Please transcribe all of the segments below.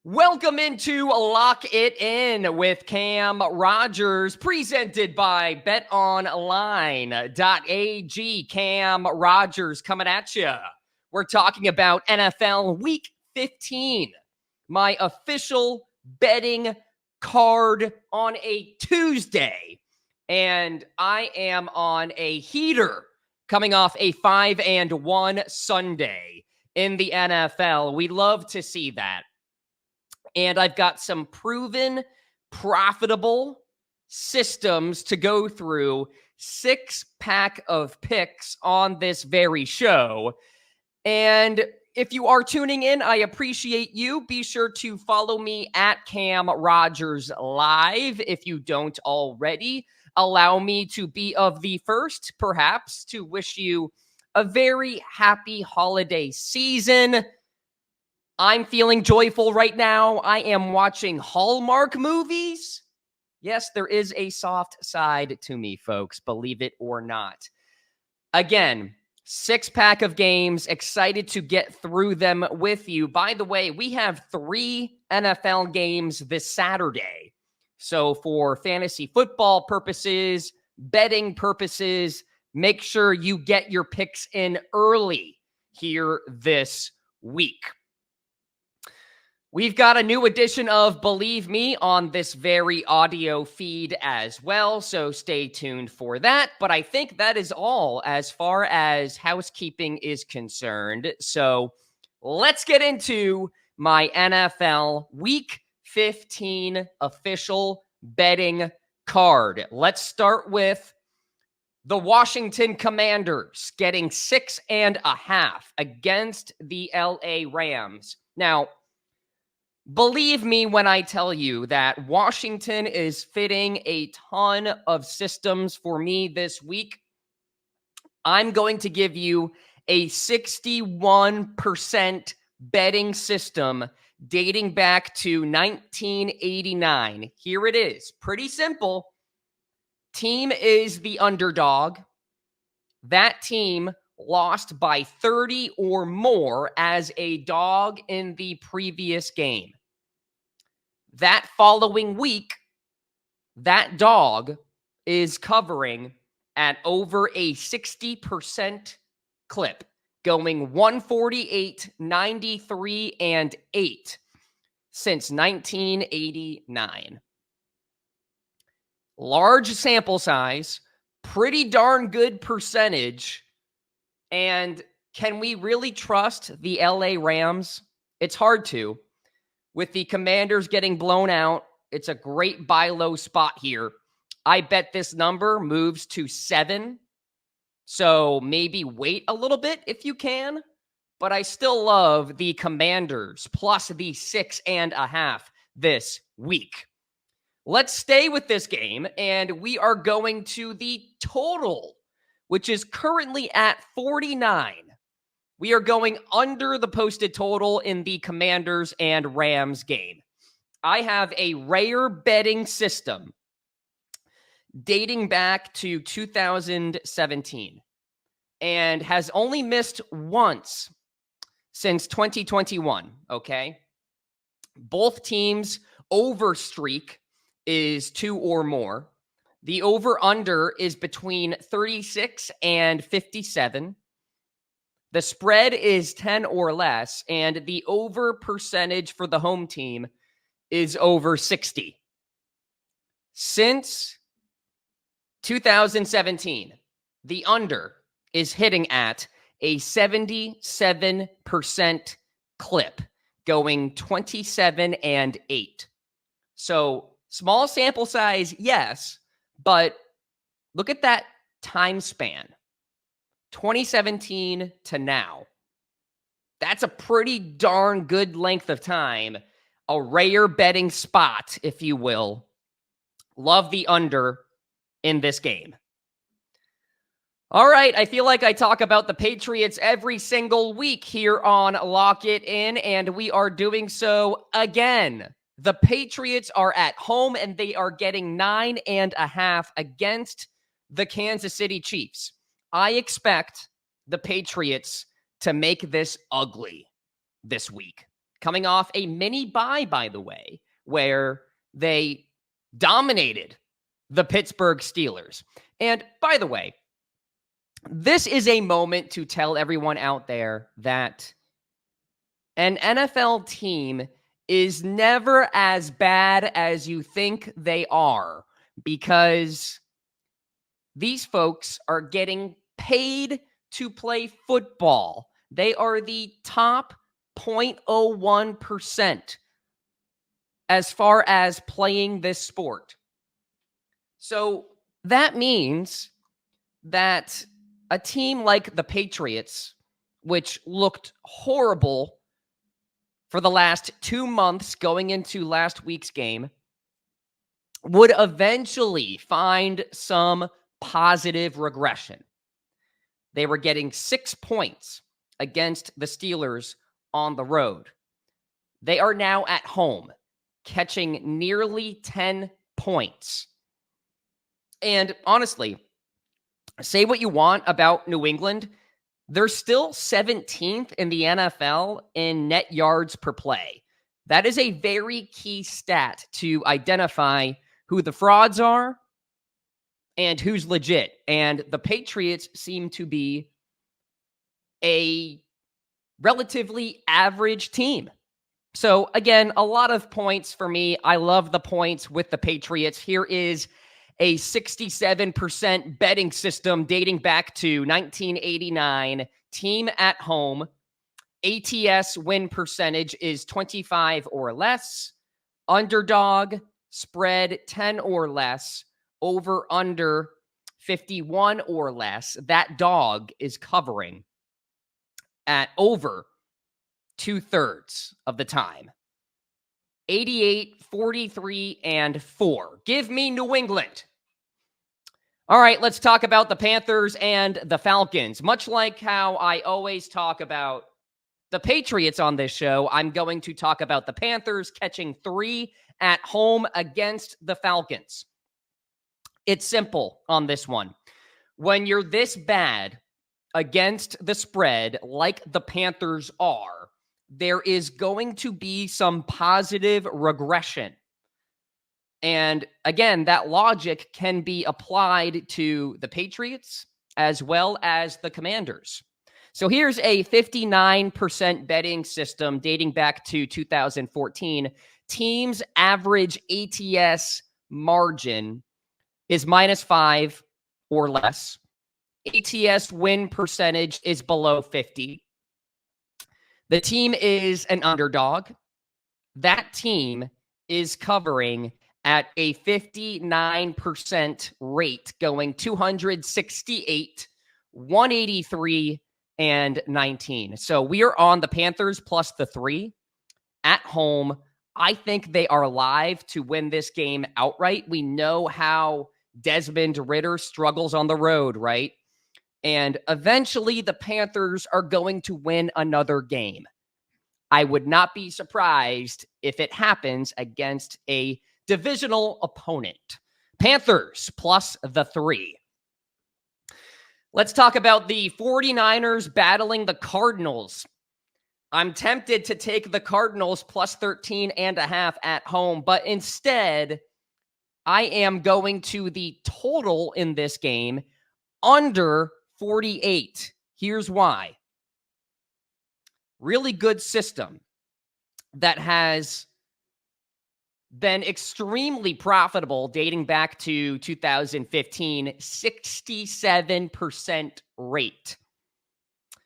Welcome into Lock It In with Cam Rogers, presented by BetOnline.ag. Cam Rogers coming at you. We're talking about NFL Week 15, my official betting card on a Tuesday. And I am on a heater coming off a 5-1 Sunday in the NFL. We love to see that. And I've got some proven, profitable systems to go through, 6-pack of picks on this very show. And if you are tuning in, I appreciate you. Be sure to follow me at Cam Rogers Live if you don't already. Allow me to be of the first, perhaps, to wish you a very happy holiday season. I'm feeling joyful right now. I am watching Hallmark movies. Yes, there is a soft side to me, folks, believe it or not. Again, 6-pack of games. Excited to get through them with you. By the way, we have 3 NFL games this Saturday. So for fantasy football purposes, betting purposes, make sure you get your picks in early here this week. We've got a new edition of Believe Me on this very audio feed as well, so stay tuned for that. But I think that is all as far as housekeeping is concerned. So let's get into my NFL Week 15 official betting card. Let's start with the Washington Commanders getting 6.5 against the LA Rams. Now, believe me when I tell you that Washington is fitting a ton of systems for me this week. I'm going to give you a 61% betting system dating back to 1989. Here it is. Pretty simple. Team is the underdog. That team lost by 30 or more as a dog in the previous game. That following week, that dog is covering at over a 60% clip, going 148, 93, and 8 since 1989. Large sample size, pretty darn good percentage. And can we really trust the LA Rams? It's hard to. With the Commanders getting blown out, it's a great buy low spot here. I bet this number moves to 7. So maybe wait a little bit if you can. But I still love the Commanders plus the 6.5 this week. Let's stay with this game, and we are going to the total, which is currently at 49. We are going under the posted total in the Commanders and Rams game. I have a rare betting system dating back to 2017 and has only missed once since 2021, okay? Both teams' over streak is 2 or more. The over-under is between 36 and 57. The spread is 10 or less, and the over percentage for the home team is over 60. Since 2017, the under is hitting at a 77% clip, going 27 and 8. So small sample size, yes, but look at that time span. 2017 to now. That's a pretty darn good length of time. A rare betting spot, if you will. Love the under in this game. All right, I feel like I talk about the Patriots every single week here on Lock It In, and we are doing so again. The Patriots are at home, and they are getting 9.5 against the Kansas City Chiefs. I expect the Patriots to make this ugly this week. coming off a mini bye, by the way, where they dominated the Pittsburgh Steelers. And by the way, this is a moment to tell everyone out there that an NFL team is never as bad as you think they are, because these folks are getting paid to play football. They are the top 0.01% as far as playing this sport. So that means that a team like the Patriots, which looked horrible for the last 2 months going into last week's game, would eventually find some positive regression. They were getting 6 points against the Steelers on the road. They are now at home, catching nearly 10 points. And honestly, say what you want about New England, they're still 17th in the NFL in net yards per play. That is a very key stat to identify who the frauds are and who's legit. And the Patriots seem to be a relatively average team. So again, a lot of points for me. I love the points with the Patriots. Here is a 67% betting system dating back to 1989. Team at home. ATS win percentage is 25 or less. Underdog, spread 10 or less. Over under 51 or less. That dog is covering at over 2/3 of the time. 88, 43, and 4. Give me New England. All right, let's talk about the Panthers and the Falcons. Much like how I always talk about the Patriots on this show, I'm going to talk about the Panthers catching 3 at home against the Falcons. It's simple on this one. When you're this bad against the spread, like the Panthers are, there is going to be some positive regression. And again, that logic can be applied to the Patriots as well as the Commanders. So here's a 59% betting system dating back to 2014. Teams' average ATS margin is -5 or less. ATS win percentage is below 50. The team is an underdog. That team is covering at a 59% rate, going 268, 183, and 19. So we are on the Panthers plus the 3 at home. I think they are live to win this game outright. We know how Desmond Ridder struggles on the road, right? And eventually the Panthers are going to win another game. I would not be surprised if it happens against a divisional opponent. Panthers plus the 3. Let's talk about the 49ers battling the Cardinals. I'm tempted to take the Cardinals plus 13.5 at home, but instead, I am going to the total in this game under 48. Here's why. Really good system that has been extremely profitable dating back to 2015, 67% rate.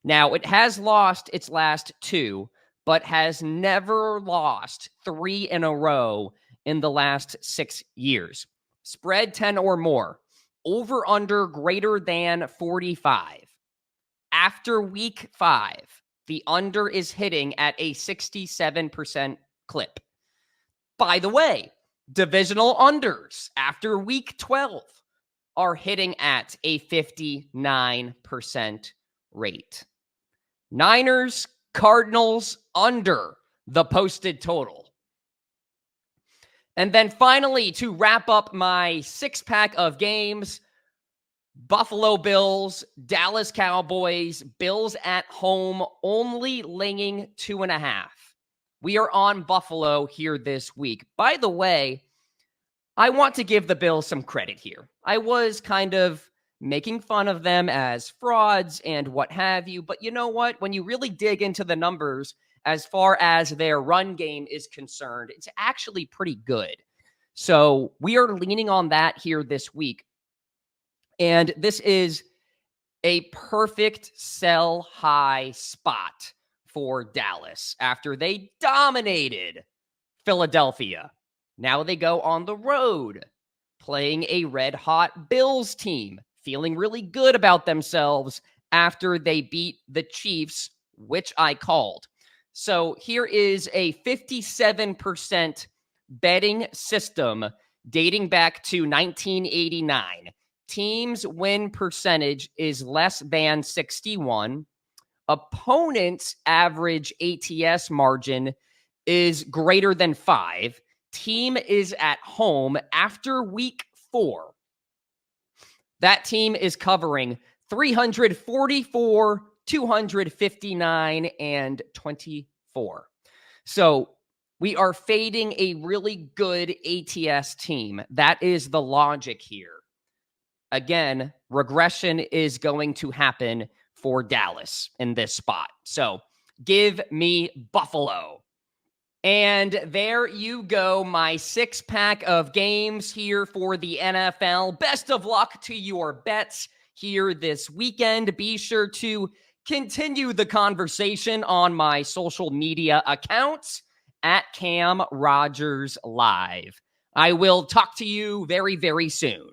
Now, it has lost its last 2, but has never lost 3 in a row in the last 6 years. Spread 10 or more. Over under greater than 45. After week 5, the under is hitting at a 67% clip. By the way, divisional unders after week 12 are hitting at a 59% rate. Niners, Cardinals under the posted total. And then finally, to wrap up my 6-pack of games, Buffalo Bills, Dallas Cowboys, Bills at home, only laying 2.5. We are on Buffalo here this week. By the way, I want to give the Bills some credit here. I was kind of making fun of them as frauds and what have you. But you know what? When you really dig into the numbers as far as their run game is concerned, it's actually pretty good. So we are leaning on that here this week. And this is a perfect sell high spot for Dallas after they dominated Philadelphia. Now they go on the road playing a red hot Bills team, feeling really good about themselves after they beat the Chiefs, which I called. So here is a 57% betting system dating back to 1989. Teams' win percentage is less than 61. Opponents' average ATS margin is greater than 5. Team is at home after week 4. That team is covering 344, 259, and 24. So we are fading a really good ATS team. That is the logic here. Again, regression is going to happen for Dallas in this spot. So give me Buffalo. And there you go, my 6-pack of games here for the NFL. Best of luck to your bets here this weekend. Be sure to continue the conversation on my social media accounts at Cam Rogers Live. I will talk to you very, very soon.